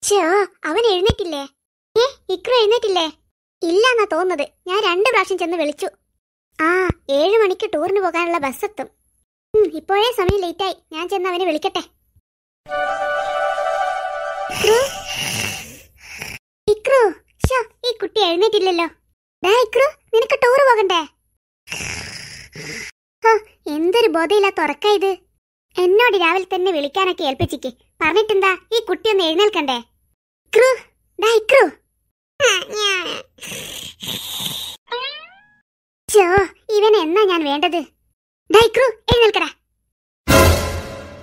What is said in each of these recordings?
ഛോ, അവൻ എഴുന്നേറ്റില്ലേ? ഇക്രു എഴുന്നേറ്റില്ലേ? ഇല്ലാന്നാ തോന്നുന്നത്. ഞാൻ 2 പ്രാവശ്യം ചെന്ന് വിളിച്ചു. 7 മണിക്ക് ടൂറിന് പോകാനുള്ള ബസ് എത്തും. ഇപ്പോഴേ സമയം ലേറ്റായി. ഞാൻ ചെന്ന് അവനെ വിളിക്കട്ടെ. ഇക്രു, ഈ കുട്ടി എഴുന്നേറ്റില്ലല്ലോ. ഇക്രു, നിനക്ക് ടൂറ് പോകണ്ടേ? എന്തൊരു ബോധയില്ലാത്ത ഉറക്ക ഇത്. എന്നോട് രാവിലെ തന്നെ വിളിക്കാനൊക്കെ ഏൽപ്പിച്ചിക്ക്. പറഞ്ഞിട്ടെന്താ, ഈ കുട്ടി ഒന്ന് എഴുന്നേൽക്കണ്ടേ? ഇക്രു, ഇക്രു. ഇവൻ എന്നാ ഞാൻ വേണ്ടത്? ഇക്രു, എഴുന്നേൽക്കടാ.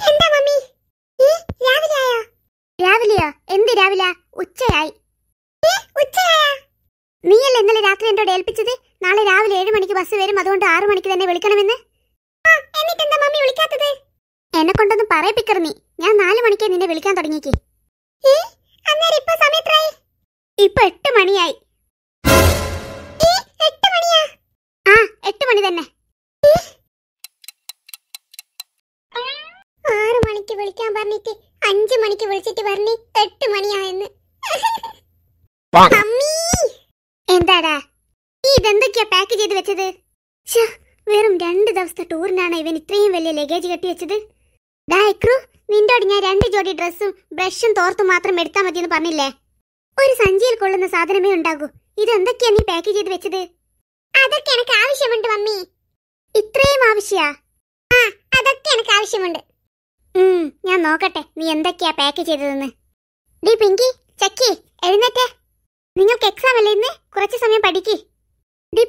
എന്താ മമ്മി, രാവിലെയോ? രാവിലെയോ? എന്ത് രാവിലെ? ഉച്ചയായി. നീയല്ലേ ഇന്നലെ രാത്രി എന്നോട് ഏൽപ്പിച്ചത് നാളെ രാവിലെ 7 മണിക്ക് ബസ് വരും, അതുകൊണ്ട് 6 മണിക്ക് തന്നെ വിളിക്കണമെന്ന്. എന്നിട്ടെന്താ മമ്മി വിളിക്കാത്തത്? എന്നെ കൊണ്ടൊന്നും പറയിപ്പിക്കറ നീ. ഞാൻ 4 മണിക്കേ നിന്നെ വിളിക്കാൻ തുടങ്ങിയേക്ക്. ഇപ്പൊ 8 മണിയായി. 8 മണിയാ? 8 മണി തന്നെ. 6 മണിക്ക് വിളിക്കാൻ പറഞ്ഞിട്ട് 5 മണിക്ക് വിളിച്ചിട്ട് പറഞ്ഞ് 8 മണിയായെന്ന്. എന്താടാ ഇതെന്തൊക്കെയാ പാക്ക് ചെയ്ത് വെച്ചത്? വെറും 2 ദിവസത്തെ ടൂറിനാണ് ഇവൻ ഇത്രയും വലിയ ലഗേജ് കെട്ടി വെച്ചത്. ഇക്രു, നിന്റോട് ഞാൻ 2 ജോഡി ഡ്രസ്സും ബ്രഷും തോർത്തും മാത്രം എടുത്താൽ മതിയെന്ന് പറഞ്ഞില്ലേ? ഒരു സഞ്ചിയിൽ കൊള്ളുന്ന സാധനമേ ഉണ്ടാകൂ. ഇതെന്തൊക്കെയാ നീ പാക്ക് ചെയ്ത് വെച്ചത്? അതൊക്കെ എനിക്ക് ആവശ്യമുണ്ട് മമ്മി. ഇത്രയും ആവശ്യാ? അതൊക്കെ എനിക്ക് ആവശ്യമുണ്ട്. ഞാൻ നോക്കട്ടെ നീ എന്തൊക്കെയാ പാക്ക് ചെയ്തതെന്ന്. പിങ്കി, ചക്കി, എഴുന്നേറ്റേ. നിങ്ങൾക്ക് എക്സാം അല്ലേ ഇന്ന്? കുറച്ച് സമയം പഠിക്ക്.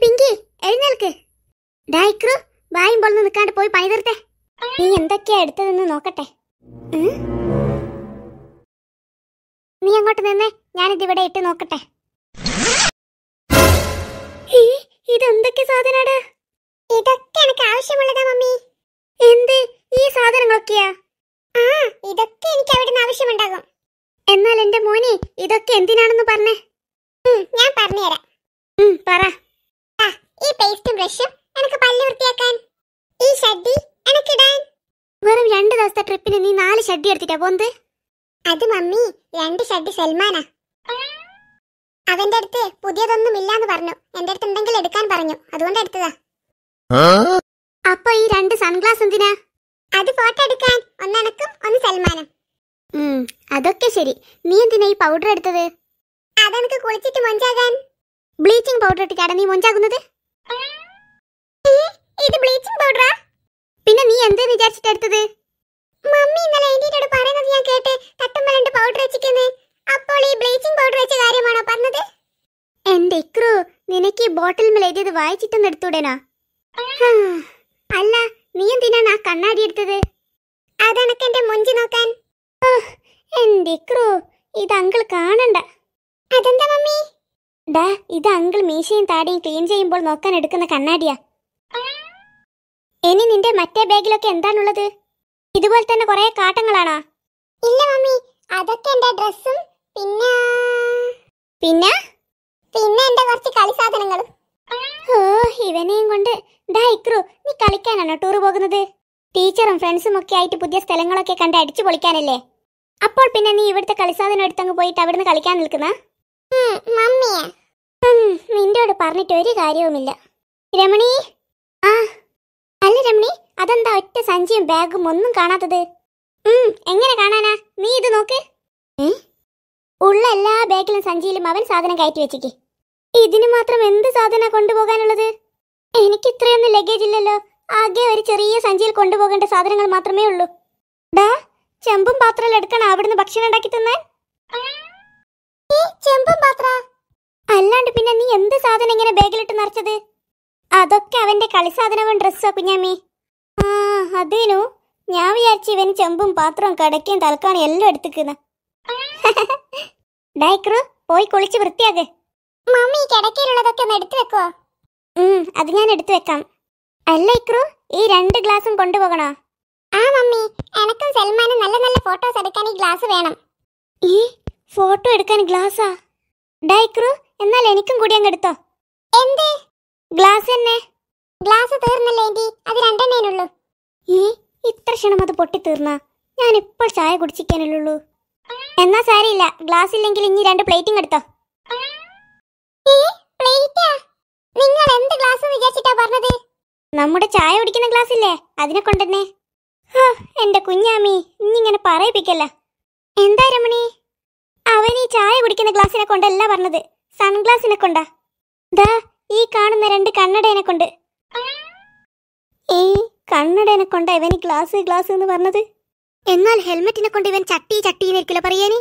പിങ്കി, എഴുന്നേൽക്ക്. ഇക്രു, വായും പൊളന്ന് നിൽക്കാണ്ട് പോയി പണി തീർത്തേ. നീ എന്തൊക്കെയാ എടുത്തതെന്ന് നോക്കട്ടെ. നീ അങ്ങോട്ട് നിന്നേ, ഞാനിതിവിടെ ഇട്ട് നോക്കട്ടെ. ഇതെന്തൊക്കെ സാധനാടാ? ഇതൊക്കെ എനിക്ക് ആവശ്യമുള്ളതാ മമ്മി. എന്ത്? ഈ സാധനങ്ങളൊക്കെയാ? ഇതൊക്കെ എനിക്ക് അവിടുന്ന് ആവശ്യമുണ്ടാകും. എന്നാൽ എന്റെ മോനെ ഇതൊക്കെ എന്തിനാണെന്ന് പറഞ്ഞേ. ഞാൻ പറഞ്ഞുതരാം. പറ. ഈ പേസ്റ്റും ബ്രഷും എനിക്ക് പല്ല് വൃത്തിയാക്കാൻ. ഈ ഷഡ്ഡി എനിക്കിടാൻ. വെറും 2 ദിവസത്തെ ട്രിപ്പിന് നീ 4 ഷഡ്ഡി എടുത്തിട്ടാ പോന്നത്? അത് മമ്മി, 2 ഷഡ്ഡി സൽമാനാ. അവന്റെ അടുത്ത് പുതിയതൊന്നും ഇല്ലാന്ന് പറഞ്ഞു. എന്റെ അടുത്ത് എന്തെങ്കിലും എടുക്കാൻ പറഞ്ഞു, അതുകൊണ്ട് എടുത്തതാ. അപ്പൊ ഈ 2 സൺഗ്ലാസ് എന്തിനാ? അത് ഫോട്ടോ എടുക്കാൻ. ഒന്ന് എനക്കും ഒന്ന് സൽമാനും. അതൊക്കെ ശരി. നീ എന്തിനാ ഈ പൗഡർ എടുത്തത്? അതെനിക്ക് കുളിച്ചിട്ട് മൊഞ്ചാകാൻ. ബ്ലീച്ചിങ് പൗഡർ ഇട്ടിട്ടാണ് നീ മൊഞ്ചാകുന്നത്? ഇത് ബ്ലീച്ചിങ് പൗഡറാ? പിന്നെ നീ എന്തെന്ന് വിചാരിച്ചിട്ട് എടുത്തത്? മമ്മി ഇന്നലെ എന്റെയോട് പറയുന്നത് ഞാൻ കേട്ട്, തട്ടുമ്പോ 2 പൗഡർ വെച്ചിരിക്കുന്നേ. അപ്പോൾ ഈ ബ്ലീച്ചിങ് പൗഡർ വെച്ച കാര്യമാണോ പറഞ്ഞത്? എന്റെ ഇക്രു, നിനക്ക് ഈ ബോട്ടിൽ മേൽ എഴുതിയത് വായിച്ചിട്ടൊന്നും എടുത്തൂടേനാ? അല്ല, നീ എന്തിനാണ് ആ കണ്ണാടി എടുത്തത്? അതെനക്ക് എന്റെ മുഞ്ചി നോക്കാൻ. എന്റെ ഇക്രു, ഇത് അങ്കിൾ കാണണ്ട. അതെന്താ മമ്മി? ഇത് അങ്കിൾ മീശയും താടിയും ക്ലീൻ ചെയ്യുമ്പോൾ നോക്കാൻ എടുക്കുന്ന കണ്ണാടിയാ. ഇനി നിന്റെ മറ്റേ ബാഗിലൊക്കെ എന്താണുള്ളത്? ഇതുപോലെ തന്നെ കുറെ കാട്ടങ്ങളാണോ? ഇല്ല മമ്മി, അതൊക്കെ എന്റെ ഡ്രസ്സും പിന്നെ പിന്നെ പിന്നെ എന്റെ കുറച്ച് കളി സാധനങ്ങളും. ഇവനെയും കൊണ്ട്. ഇക്രു, നീ കളിക്കാനാണോ ടൂർ പോകുന്നത്? ടീച്ചറും ഫ്രണ്ട്സും ഒക്കെ ആയിട്ട് പുതിയ സ്ഥലങ്ങളൊക്കെ കണ്ട് അടിച്ചു പൊളിക്കാനല്ലേ? അപ്പോൾ പിന്നെ നീ ഇവിടുത്തെ കളിസാധനം എടുത്തങ്ങ് പോയിട്ട് അവിടുന്ന് കളിക്കാൻ നിൽക്കുന്ന? നിന്റോട് പറഞ്ഞിട്ട് ഒരു കാര്യവുമില്ല. രമണി. അല്ല രമണി, അതെന്താ ഒറ്റ സഞ്ചിയും ബാഗും ഒന്നും കാണാത്തത്? എങ്ങനെ കാണാനാ? നീ ഇത് നോക്ക്. ഉള്ള എല്ലാ ബാഗിലും സഞ്ചിയിലും അവൻ സാധനം കയറ്റി വെച്ചിക്ക്. ഇതിന് മാത്രം എന്ത് സാധന കൊണ്ടുപോകാനുള്ളത്? എനിക്ക് ഇത്രയൊന്നും ലഗേജ് ഇല്ലല്ലോ. ആകെ ഒരു ചെറിയ സഞ്ചിയിൽ കൊണ്ടുപോകേണ്ട സാധനങ്ങൾ മാത്രമേ ഉള്ളൂ. ചെമ്പും പാത്രം എടുക്കണം അവിടുന്ന് ഭക്ഷണം ഉണ്ടാക്കി തിന്നാൻ. ചെമ്പും പാത്ര അല്ലാണ്ട് പിന്നെ നീ എന്ത് സാധനം ഇങ്ങനെ ബാഗിലിട്ട് നിറച്ചത്? അതൊക്കെ അവന്റെ കളിസാധനവും ഡ്രസ്സോ കുഞ്ഞാമ്മി. അതേനു, ഞാൻ വിചാരിച്ചു ഇവന് ചെമ്പും പാത്രവും കടക്കയും തലക്കാണും എല്ലാം എടുത്തിക്കുന്ന. ഇക്രു, പോയി കുളിച്ച് വൃത്തിയാക്ക്. മമ്മി, കിടക്കയിലുള്ളതൊക്കെ ഒന്ന് എടുത്തു വെക്കോ? അത് ഞാൻ എടുത്തു വെക്കാം. അല്ല ഇക്രു, ഈ 2 ഗ്ലാസും കൊണ്ടുപോകണോ? മമ്മി, എനക്കും സൽമാനും നല്ല നല്ല ഫോട്ടോസ് എടുക്കാൻ ഈ ഗ്ലാസ് വേണം. ഈ ഫോട്ടോ എടുക്കാൻ ഗ്ലാസാ? ഇക്രു, എന്നാൽ എനിക്കും കൂടി അങ്ങ് എടുത്തോ. എന്തേ? ഗ്ലാസ് തന്നെ. ഗ്ലാസ് തീർന്നല്ലേ ആന്റി? അത് 2 എണ്ണേനുള്ളൂ. ഇത്ര ക്ഷണം അത് പൊട്ടി തീർന്നാ? ഞാൻ ഇപ്പോൾ ചായ കുടിച്ചിരിക്കാനല്ലുള്ളൂ. എന്നാ സാരിയില്ല, ഗ്ലാസ് ഇല്ലെങ്കിൽ ഇനി 2 പ്ലേറ്റിംഗ് എടുത്തോ. നിങ്ങൾ എന്ത് ഗ്ലാസ് വിചാരിച്ചിട്ടാ പറഞ്ഞത്? നമ്മുടെ ചായ കുടിക്കുന്ന ഗ്ലാസ് ഇല്ലേ, അതിനെ കൊണ്ടെന്നെ. എന്റെ കുഞ്ഞാമി, ഇന്നിങ്ങനെ പറയിപ്പിക്കല്ല. എന്താ രമണി? അവൻ ഈ ചായ കുടിക്കുന്ന ഗ്ലാസിനെ കൊണ്ടല്ല പറഞ്ഞത്, സൺഗ്ലാസിനെ കൊണ്ടാ. ദാ ഈ കാണുന്ന 2 കണ്ണടേനെ കൊണ്ട്. ഈ കണ്ണടേനെ കൊണ്ടാ ഇവൻ ഗ്ലാസ് ഗ്ലാസ് എന്ന് പറഞ്ഞത്. എന്നാൽ ഹെൽമെറ്റിനെ കൊണ്ട് ഇവൻ ചട്ടി ചട്ടി എന്നിരിക്കില്ല പറയാനി.